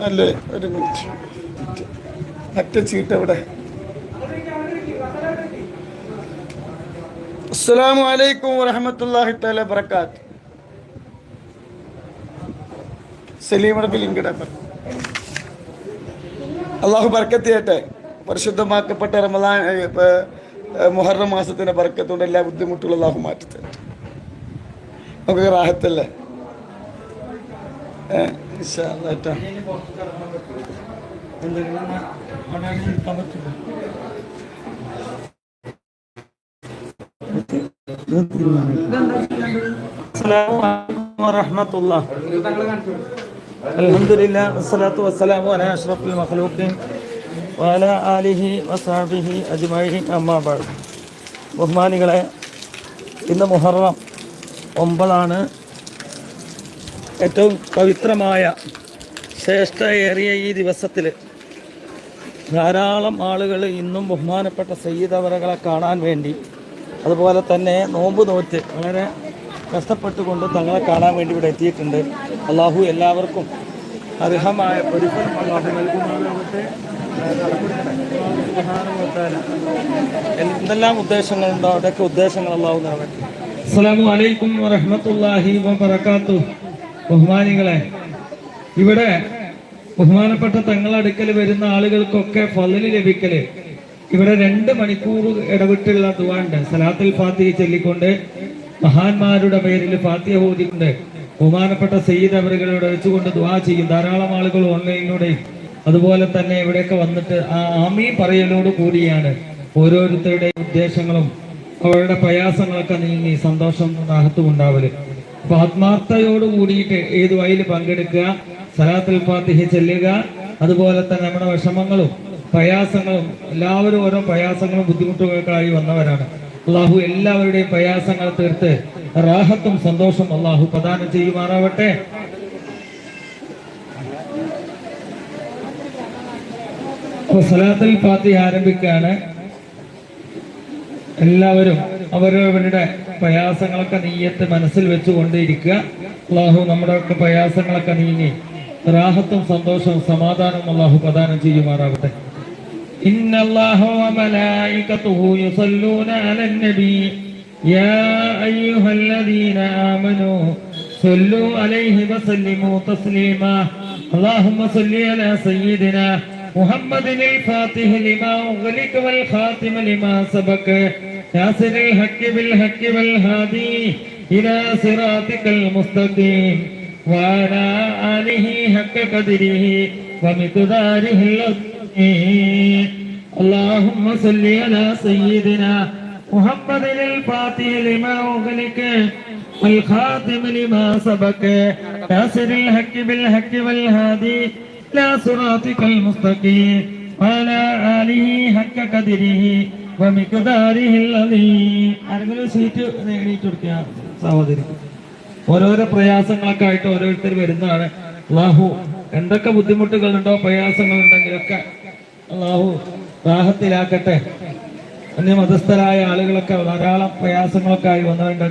അല്ലേ, ഒരു മിനിറ്റ്. മറ്റേ ചീട്ട് എവിടെ? അസ്സലാമു അലൈക്കും വറഹ്മത്തുള്ളാഹി തആല ബറകാത്ത്. സലീമടക്ക് ലിങ്ക് ഇടാൻ പറഞ്ഞു. അള്ളാഹു ബർക്കത്ത് ചെയ്യട്ടെ. പരിശുദ്ധമാക്കപ്പെട്ട റമദാൻ മുഹറം മാസത്തിന്റെ ബർക്കത്തുകൊണ്ട് എല്ലാ ബുദ്ധിമുട്ടുകളും അള്ളാഹു മാറ്റി തരട്ടെ. നമുക്ക് റാഹത്തല്ലേ? ഇൻഷാ അല്ലാഹ് ട്ടാ. അസ്സലാമു അലൈക്കും വറഹ്മത്തുള്ളാഹി. അൽഹംദുലില്ലാഹി വസ്സലാത്തു വസ്സലാമു അലാ അഷ്റഫിൽ മഖ്ലൂഖീൻ വഅലാ ആലിഹി വസഹ്ബിഹി അജ്മഈൻ. അമ്മാ ബഅദ്. ബഹുമാനികളെ, ഇന്ന് മുഹറം 9 ഏറ്റവും പവിത്രമായ ശ്രേഷ്ഠയേറിയ ഈ ദിവസത്തിൽ ധാരാളം ആളുകൾ ഇന്നും ബഹുമാനപ്പെട്ട സയ്യിദ് അവറുകളെ കാണാൻ വേണ്ടി, അതുപോലെ തന്നെ നോമ്പ് നോറ്റ് വളരെ കഷ്ടപ്പെട്ടുകൊണ്ട് തങ്ങളെ കാണാൻ വേണ്ടി ഇവിടെ എത്തിയിട്ടുണ്ട്. അള്ളാഹു എല്ലാവർക്കും അർഹമായ പ്രതിഫലം അള്ളാഹു നൽകുമാറാകട്ടെ. എന്തെല്ലാം ഉദ്ദേശങ്ങളുണ്ടോ അവിടെയൊക്കെ ഉദ്ദേശങ്ങൾ അള്ളാഹു നിറവേറ്റി. അസ്സലാമു അലൈക്കും വറഹ്മത്തുള്ളാഹി വബറകാതുഹു. ബഹുമാനികളെ, ഇവിടെ ബഹുമാനപ്പെട്ട തങ്ങളടുക്കൽ വരുന്ന ആളുകൾക്കൊക്കെ ഫളല് ലഭിക്കല് ഇവിടെ 2 മണിക്കൂർ ഇടവിട്ടുള്ള ദുആ ഉണ്ട്. സലാത്തുൽ ഫാത്തിഹ ചൊല്ലിക്കൊണ്ട് മഹാന്മാരുടെ പേരിൽ ഫാത്തിഹ ഓതിക്കൊണ്ട് ബഹുമാനപ്പെട്ട സയ്യിദ് അവറുകളോട് വെച്ചുകൊണ്ട് ദുആ ചെയ്യും. ധാരാളം ആളുകൾ ഓൺലൈനിലൂടെയും അതുപോലെ തന്നെ ഇവിടെയൊക്കെ വന്നിട്ട് ആ ആമീൻ പറയലോട് കൂടിയാണ് ഓരോരുത്തരുടെ ഉദ്ദേശങ്ങളും അവരുടെ പ്രയാസങ്ങളൊക്കെ നീങ്ങി സന്തോഷം റാഹത്തും ഉണ്ടാവല്. അപ്പൊ ആത്മാർത്ഥയോട് കൂടിയിട്ട് ഏത് വഴിയിൽ പങ്കെടുക്കുക, സലാത്തുൽ ഫാത്തിഹ ചെല്ലുക. അതുപോലെ തന്നെ നമ്മുടെ വിഷമങ്ങളും പ്രയാസങ്ങളും, എല്ലാവരും ഓരോ പ്രയാസങ്ങളും ബുദ്ധിമുട്ടുകൾക്കായി വന്നവരാണ്. അള്ളാഹു എല്ലാവരുടെയും പ്രയാസങ്ങൾ തീർത്ത് റാഹത്തും സന്തോഷം അള്ളാഹു പ്രദാനം ചെയ്യുമാറാവട്ടെ. സലാത്തുൽ ഫാത്തിഹ ആരംഭിക്കുകയാണ്. എല്ലാവരും അവരവരുടെ പ്രയാസങ്ങളൊക്കെ നീയത്ത് മനസ്സിൽ വെച്ചുകൊണ്ടിരിക്കുക. അള്ളാഹു നമ്മുടെ ഒക്കെ പ്രയാസങ്ങളൊക്കെ നീങ്ങി റാഹത്തും സന്തോഷവും സമാധാനവും അള്ളാഹു പ്രദാനം ചെയ്യുമാറാവട്ടെ. ഇന്നല്ലാഹ വമലായികതുഹു യുസല്ലൂന അലൻ നബി യാ അയ്യുഹല്ലദീന ആമനൂ സല്ലു അലൈഹി വസല്ലിമു തസ്ലീമാ. അല്ലാഹുമ്മ സല്ലി അലാ സയ്യിദിനാ മുഹമ്മദിനിൽ ഫാത്തിഹി ലിമാ ഉഗ്ലിക വൽ ഖാതിമ ലിമാ സബക നാസിറിൽ ഹഖ് ബിൽ ഹഖ് വൽ ഹാദി ഇലാ സിറാതികൽ മുസ്തഖീം വഅലാ ആലിഹി ഹഖ് ഖദ്രിഹി വമിഖ്ദാരിഹി അൽ-അദീം. اللهم صل على سيدنا محمد الفاتح لما أغلق والخاتم لما سبق ناصر الحق بالحق والهادي إلى صراطك المستقيم وعلى آله حق قدره ومقداره العظيم. ആരെങ്കിലും സീറ്റ് നേടിയിട്ട് കൊടുക്കുക സഹോദരി. ഓരോരോ പ്രയാസങ്ങളൊക്കെ ആയിട്ട് ഓരോരുത്തർ വരുന്നതാണ്. അള്ളാഹു എന്തൊക്കെ ബുദ്ധിമുട്ടുകളുണ്ടോ പ്രയാസങ്ങളുണ്ടെങ്കിലൊക്കെ അള്ളാഹു റാഹത്തിലാക്കട്ടെ. അന്യമതസ്ഥരായ ആളുകളൊക്കെ ധാരാളം പ്രയാസങ്ങളൊക്കെ ആയി വന്നവരുണ്ട്.